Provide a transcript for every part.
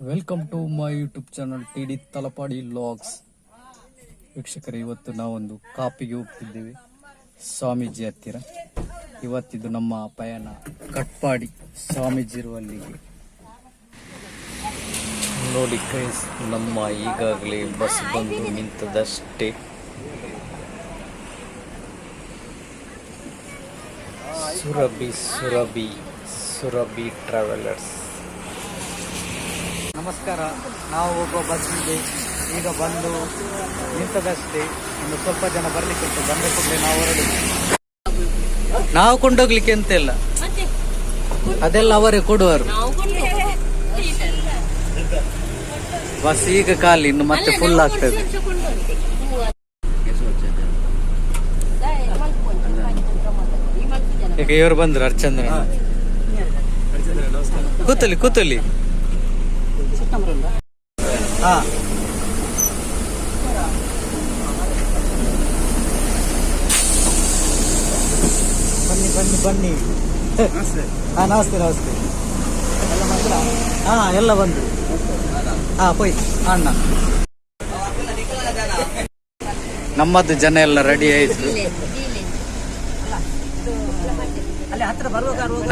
Welcome to my YouTube channel T D. Talapadi logs. ವೀಕ್ಷಕರೇ, ಇವತ್ತು ನಾವೊಂದು ಕಾಪಿಗೆ ಹೋಗ್ತಿದ್ದೇವೆ ಸ್ವಾಮೀಜಿ ಹತ್ತಿರ. ಇವತ್ತಿದು ನಮ್ಮ ಪಯಣ ಕಟ್ಪಾಡಿ ಸ್ವಾಮೀಜಿ ಇರುವಲ್ಲಿಗೆ. ನೋಡಿ ಗೈಸ್, ನಮ್ಮ ಈಗಾಗಲೇ ಬಸ್ ಬಂದು ನಿಂತದಷ್ಟೇ. ಸುರಭಿ ಟ್ರಾವೆಲರ್ಸ್. ನಮಸ್ಕಾರ. ನಾವು ಹೋಗುವ ಬಸ್ಸಿಗೆ ಈಗ ಬಂದು ನಿಂತದಷ್ಟೇ. ಒಂದು ಸ್ವಲ್ಪ ಜನ ಬರ್ಲಿಕ್ಕೆ ಉಂಟು. ಬಂದ ಕೂಡಲೇ ನಾವು ಹೊರಡುದು. ನಾವು ಕೊಂಡೋಗ್ಲಿಕ್ಕೆ ಅಂತ ಇಲ್ಲ, ಅದೆಲ್ಲ ಅವರೇ ಕೊಡುವರು. ಬಸ್ ಈಗ ಖಾಲಿ, ಇನ್ನು ಮತ್ತೆ ಫುಲ್ ಆಗ್ತದೆ. ಈಗ ಇವರು ಬಂದ್ರು, ಹರ್ಚಂದ್ರ. ಕೂತಲಿ ಹಾ, ಬನ್ನಿ. ಹಾ, ನಮಸ್ತೆ. ಹಾ, ಎಲ್ಲ ಬಂದ್ರು. ಹಾ, ಪೋಯ್ ಅಣ್ಣ. ನಮ್ಮದು ಜನ ಎಲ್ಲ ರೆಡಿ ಆಯ್ತು.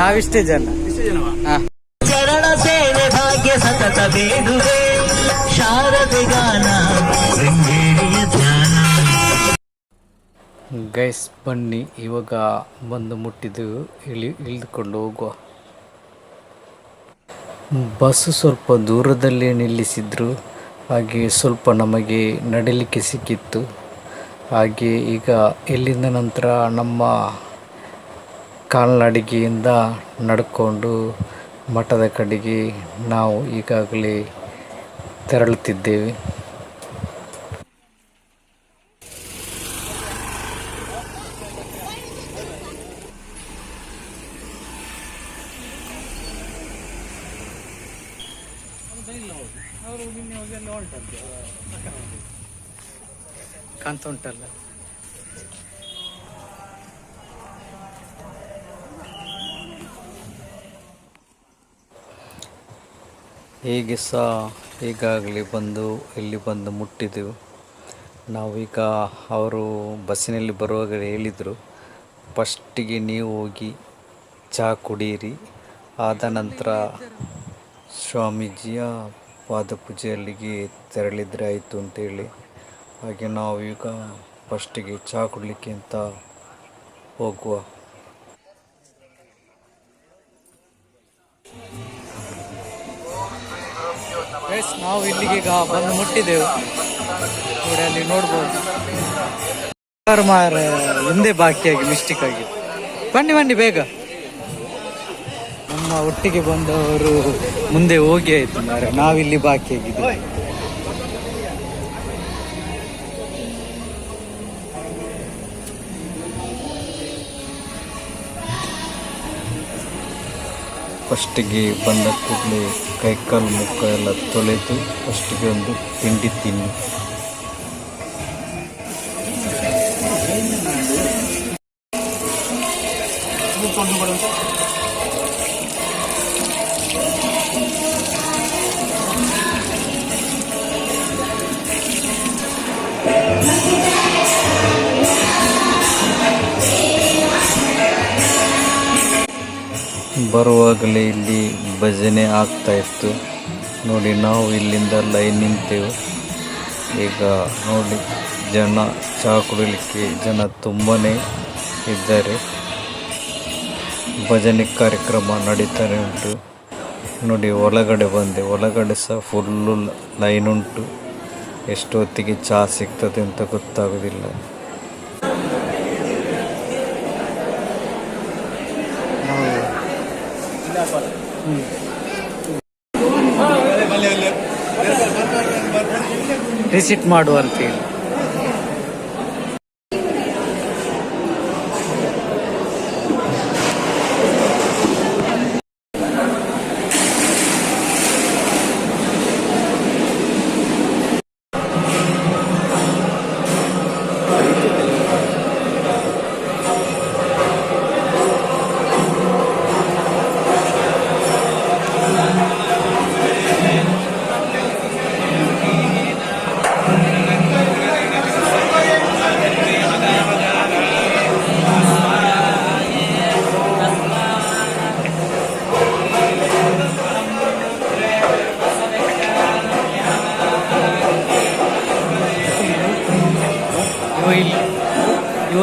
ನಾವಿಷ್ಟೇ ಜನ. ಚರಣ ಸೇವೆ ಭಾಗ್ಯ ಸತತ ಬೇಡುವೆ, ಶಾರದೆ ಗಾನ ಶೃಂಗೇರಿಯ ಧ್ಯಾನ. ಗೈಸ್ ಬನ್ನಿ, ಇವಾಗ ಬಂದು ಮುಟ್ಟಿದ್ದು. ಇಳಿದುಕೊಂಡು ಹೋಗುವ. ಬಸ್ಸು ಸ್ವಲ್ಪ ದೂರದಲ್ಲೇ ನಿಲ್ಲಿಸಿದ್ರು, ಹಾಗೆ ಸ್ವಲ್ಪ ನಮಗೆ ನಡಿಲಿಕ್ಕೆ ಸಿಕ್ಕಿತ್ತು. ಹಾಗೆ ಈಗ ಇಲ್ಲಿಂದ ನಂತರ ನಮ್ಮ ಕಾಲ್ನಡಿಗೆಯಿಂದ ನಡ್ಕೊಂಡು ಮಠದ ಕಡೆಗೆ ನಾವು ಈಗಾಗಲೇ ತೆರಳುತ್ತಿದ್ದೇವೆ. ಕಾಣ್ತಾ ಉಂಟಲ್ಲ. ಹೇಗೆ ಸಹ ಈಗಾಗಲೇ ಇಲ್ಲಿ ಬಂದು ಮುಟ್ಟಿದೆವು. ನಾವೀಗ ಅವರು ಬಸ್ಸಿನಲ್ಲಿ ಬರುವಾಗ ಹೇಳಿದರು, ಫಸ್ಟಿಗೆ ನೀವು ಹೋಗಿ ಚಹಾ ಕುಡಿಯಿರಿ, ಆದ ನಂತರ ಸ್ವಾಮೀಜಿಯ ಪಾದಪೂಜೆಯಲ್ಲಿಗೆ ತೆರಳಿದರೆ ಆಯಿತು ಅಂತೇಳಿ. ಹಾಗೆ ನಾವು ಈಗ ಫಸ್ಟಿಗೆ ಚಹಾ ಕುಡಲಿಕ್ಕೆ ಅಂತ ಹೋಗುವ. ನಾವು ಇಲ್ಲಿಗೆ ಈಗ ಬಂದು ಮುಟ್ಟಿದ್ದೆವು. ನೋಡಿ, ಅಲ್ಲಿ ನೋಡ್ಬೋದು. ಹಿಂದೆ ಬಾಕಿಯಾಗಿ ಮಿಸ್ಟೇಕ್ ಆಗಿ. ಬನ್ನಿ ಬೇಗ. ನಮ್ಮ ಒಟ್ಟಿಗೆ ಬಂದವರು ಮುಂದೆ ಹೋಗಿ ಆಯ್ತು ಮಾರೆ, ನಾವಿಲ್ಲಿ ಬಾಕಿಯಾಗಿದ್ದೇವೆ. ಫಸ್ಟಿಗೆ ಬಂದ ಕೂಡಲೇ ಕೈಕಾಲು ಮುಖ ಎಲ್ಲ ತೊಳೆದು ಫಸ್ಟಿಗೆ ಒಂದು ತಿಂಡಿ ತಿನ್ನಿ. ಬರುವಾಗಲೇ ಇಲ್ಲಿ ಭಜನೆ ಆಗ್ತಾ ಇತ್ತು. ನೋಡಿ, ನಾವು ಇಲ್ಲಿಂದ ಲೈನ್ ನಿಂತೆವು. ಈಗ ನೋಡಿ, ಜನ ಚಹಾ ಕುಡಿಲಿಕ್ಕೆ ಜನ ತುಂಬಾ ಇದ್ದಾರೆ. ಭಜನೆ ಕಾರ್ಯಕ್ರಮ ನಡೀತಾನೆ ಉಂಟು. ನೋಡಿ, ಒಳಗಡೆ ಬಂದೆ. ಒಳಗಡೆ ಸಹ ಫುಲ್ಲು ಲೈನ್ ಉಂಟು. ಎಷ್ಟೊತ್ತಿಗೆ ಚಹಾ ಸಿಗ್ತದೆ ಅಂತ ಗೊತ್ತಾಗೋದಿಲ್ಲ. ರಿಸಿಟ್ ಮಾಡುವ ಅಂತೇಳಿ.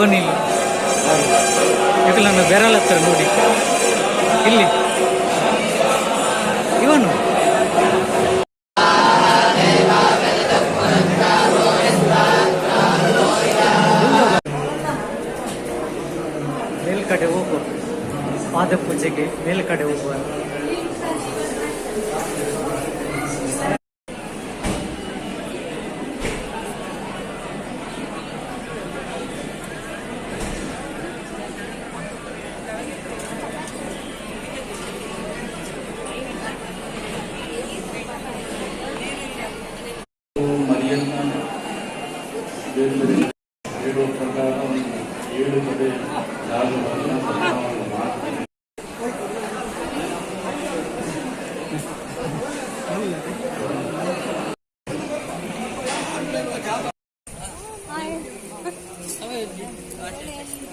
ಇವನಿಲ್ಲ ಈಗ ನನ್ನ ಬೆರಳ ಹತ್ರ ನೋಡಿ ಇಲ್ಲಿ ಇವನು ಮೇಲ್ಕಡೆ ಹೋಗುವ ಪಾದ ಪೂಜೆಗೆ ಮೇಲ್ಕಡೆ ಹೋಗುವ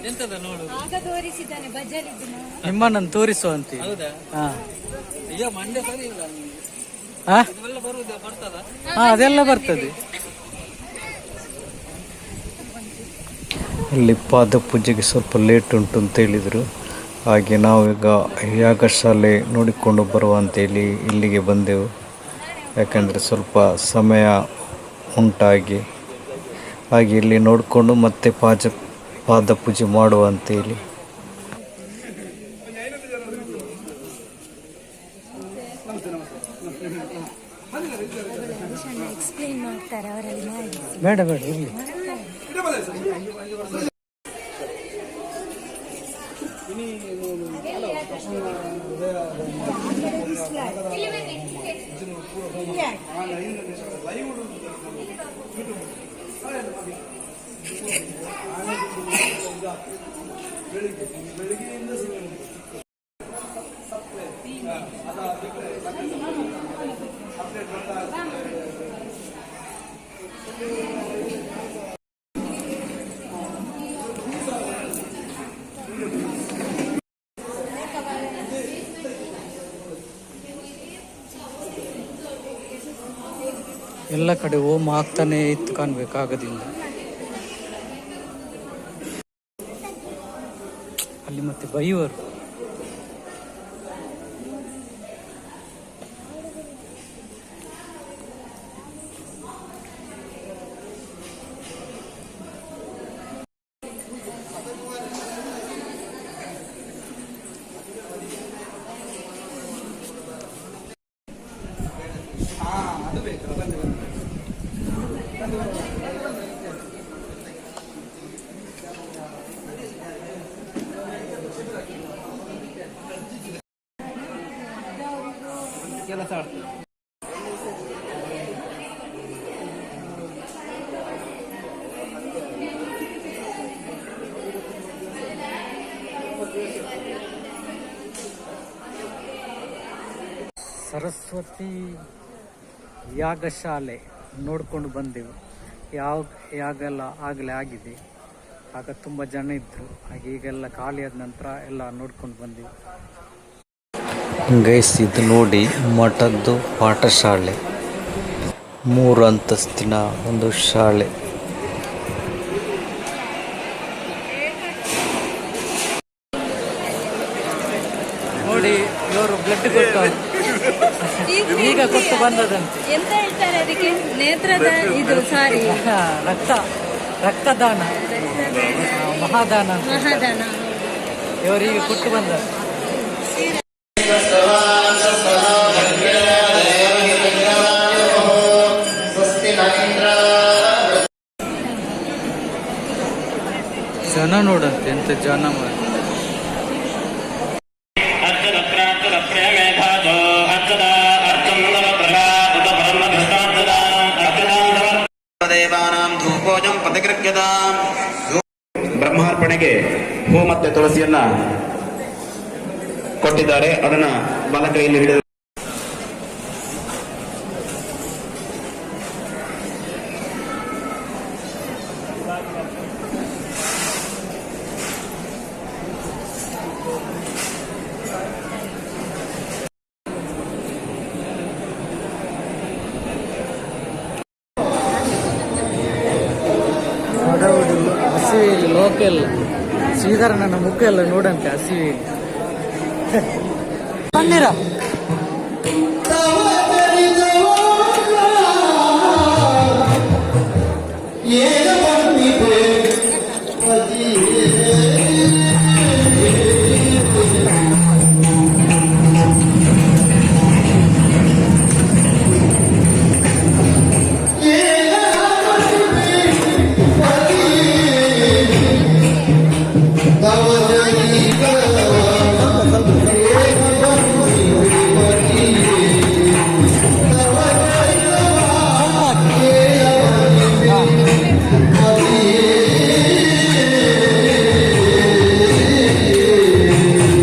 ಎಂತದ ನೋಡು ಆಗ ತೋರಿಸಿದ್ದಾನೆ ಬಜಾರಿದ್ದು ನಿಮ್ಮನ್ನು ತೋರಿಸುವಂತೆ ಹೌದಾ? ಹಾ ಅಯ್ಯೋ ಮಂಡ್ಯ ಸರಿ ಇಲ್ಲ. ಹಾ ಇದೆಲ್ಲ ಬರುವುದೇ ಬರ್ತದ? ಹಾ ಅದೆಲ್ಲ ಬರ್ತದೆ. ಇಲ್ಲಿ ಪಾದ ಪೂಜೆಗೆ ಸ್ವಲ್ಪ ಲೇಟ್ ಉಂಟು ಅಂತ ಹೇಳಿದರು. ಹಾಗೆ ನಾವೀಗ ಯಾಗಶಾಲೆ ನೋಡಿಕೊಂಡು ಬರುವ ಅಂತೇಳಿ ಇಲ್ಲಿಗೆ ಬಂದೆವು. ಯಾಕಂದರೆ ಸ್ವಲ್ಪ ಸಮಯ ಉಂಟಾಗಿ ಹಾಗೆ ಇಲ್ಲಿ ನೋಡಿಕೊಂಡು ಮತ್ತೆ ಪಾದ ಪೂಜೆ ಮಾಡುವ ಅಂತೇಳಿ. ಎಕ್ಸ್ಪ್ಲೇನ್ ಮಾಡ್ತಾರೆ ಅವರಲ್ಲಿ ಮಾಡಿ ಬೇಡ ಬೇಡ ಇರಲಿ. ಎಲ್ಲ ಕಡೆ ಹೋಮ ಆಗ್ತಾನೆ ಇತ್ತು ಕಾಣ್ಬೇಕಾಗದಿಂದ ಅಲ್ಲಿ ಮತ್ತೆ ಬೈಯುವರು. ಕೆಲಸ ಆಗ್ತದೆ. ಸರಸ್ವತಿ ಯಾಗಶಾಲೆ ನೋಡಿಕೊಂಡು ಬಂದೆವು. ಯಾಗೆಲ್ಲ ಆಗಲೇ ಆಗಿದೆ. ಆಗ ತುಂಬ ಜನ ಇದ್ದರು. ಹಾಗೆ ಈಗೆಲ್ಲ ಖಾಲಿ ಆದ ನಂತರ ಎಲ್ಲ ನೋಡ್ಕೊಂಡು ಬಂದೆವು. ಗೈಸ್ ಇದು ನೋಡಿ ಮಠದ್ದು ಪಾಠಶಾಲೆ, 3 ಅಂತಸ್ತಿನ ಒಂದು ಶಾಲೆ. ನೋಡಿ ಇವರು ಬ್ಲಡ್ ಕೊಟ್ಟು ಈಗ ಕೊಟ್ಟು ಬಂದದಂತೆ. ಎಂತ ಹೇಳ್ತಾರೆ ಅದಕ್ಕೆ? ನೇತ್ರದ ಇದು ಸಾರಿ ರಕ್ತದಾನ ಮಹಾದಾನ ಮಹಾದಾನ. ಇವರಿಗೆ ಕೊಟ್ಟು ಬಂದ. ಜನ ನೋಡಂತೆ ಎಂತ ಜನ ಮಾಡಿ. ಬ್ರಹ್ಮಾರ್ಪಣೆಗೆ ಹೂ ಮತ್ತೆ ತುಳಸಿಯನ್ನ ಕೊಟ್ಟಿದ್ದಾರೆ. ಅದನ್ನ ಬಲ ಕೈಯಲ್ಲಿ ಹಿಡಿದು ಲೋಕಲ್ ಶ್ರೀಧರ ನನ್ನ ಮುಖ ಎಲ್ಲ ನೋಡಂತೆ ಹಸಿ ಬನ್ನಿರ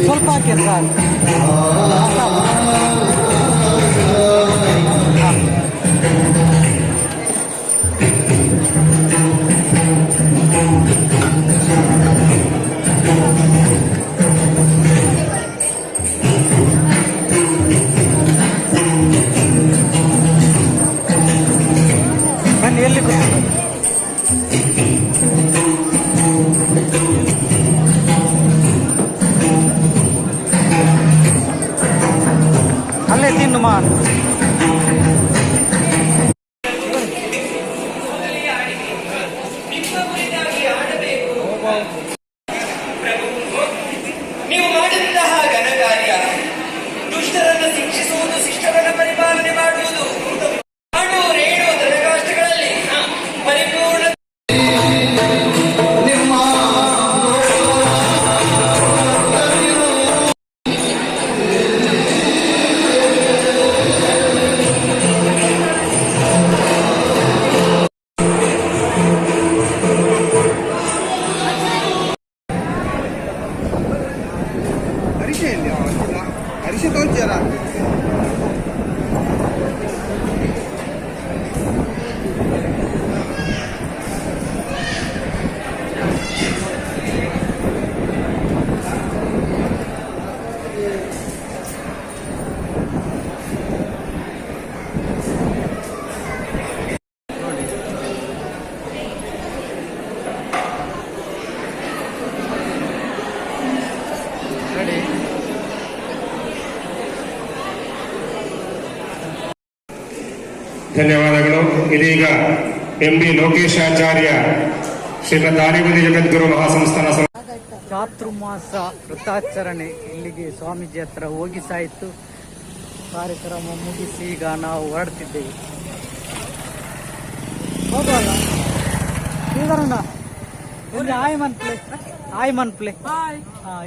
ಸ್ವಲ್ಪ ಹಾಕಿ ಸರ್ ಬನ್ನಿ ಎಲ್ಲಿ ಕೂತ್ಕೊಳ್ಳಿ. ಅಲ್ಲೇ ತಿನ್ನು ಮಾ ನೀವು ಮಾಡಿದಂತಹ ಘನಕಾರ್ಯ ದುಷ್ಟರನ್ನು ಶಿಕ್ಷಿಸುವುದು ಶಿಷ್ಟರನ್ನು ಪರಿಪಾಲನೆ ಮಾಡುವುದು ಅಣು ರೇಣು ಧನಕಾಷ್ಟಗಳಲ್ಲಿ ಪರಿಪೂರ್ಣ ಅರಿಶೆ ತೋಲ್ಚಾರ ಧನ್ಯವಾದಗಳು. ಇದೀಗ ಎಂಬಿ ಲೋಕೇಶಾಚಾರ್ಯ ಶ್ರೀಮದ್ ಆರ್ಯವದಿ ಜಗದ್ಗುರು ಮಹಾಸಂಸ್ಥಾನ ಚಾತುರ್ಮಾಸ ವೃತ್ತಾಚರಣೆ ಇಲ್ಲಿಗೆ ಸ್ವಾಮೀಜಿ ಹತ್ರ ಹೋಗಿ ಸಾಯಿತು. ಕಾರ್ಯಕ್ರಮ ಮುಗಿಸಿ ಈಗ ನಾವು ಹೊರಡ್ತಿದ್ದೇವೆ. ಹೋಗುವಲ್ಲ ಶ್ರೀಧರಣ್ಣ ಇಲ್ಲಿ ಆಯ್ಮನ್ ಪ್ಲೇ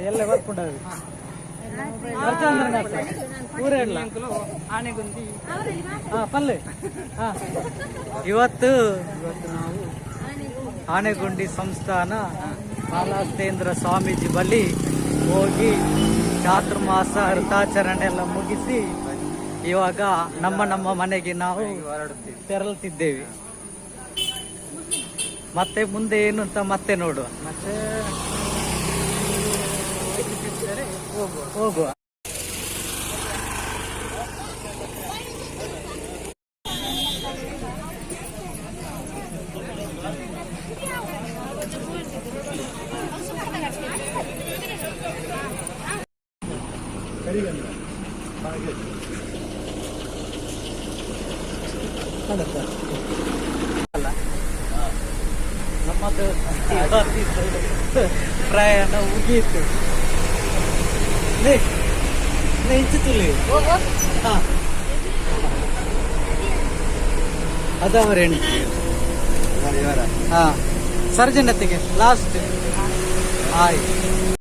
ಎಲ್ಲ ಬರ್ಕೊಂಡಾವೆ ಊರೆಲ್ಲ ಆನೆಗುಂದಿ ಪಲ್ಲೆ ಇವತ್ತು ನಾವು ಆನೆಗುಂಡಿ ಸಂಸ್ಥಾನ ಬಾಲಸ್ತೇಂದ್ರ ಸ್ವಾಮೀಜಿ ಬಳಿ ಹೋಗಿ ಚಾತುರ್ಮಾಸ ವೃತಾಚರಣೆ ಎಲ್ಲ ಮುಗಿಸಿ ಇವಾಗ ನಮ್ಮ ಮನೆಗೆ ನಾವು ತೆರಳುತ್ತಿದ್ದೇವೆ. ಮತ್ತೆ ಮುಂದೆ ಏನು ಅಂತ ಮತ್ತೆ ನೋಡುವ. ಮತ್ತೆ ಹೋಗುವ. ನಮ್ಮದು ಪ್ರಯಾಣ ಮುಗಿಯಿತು. ಅದವರ ಹೆಂಡತಿ ಸರ್ಜನತೆಗೆ ಲಾಸ್ಟ್ ಆಯ್ತು.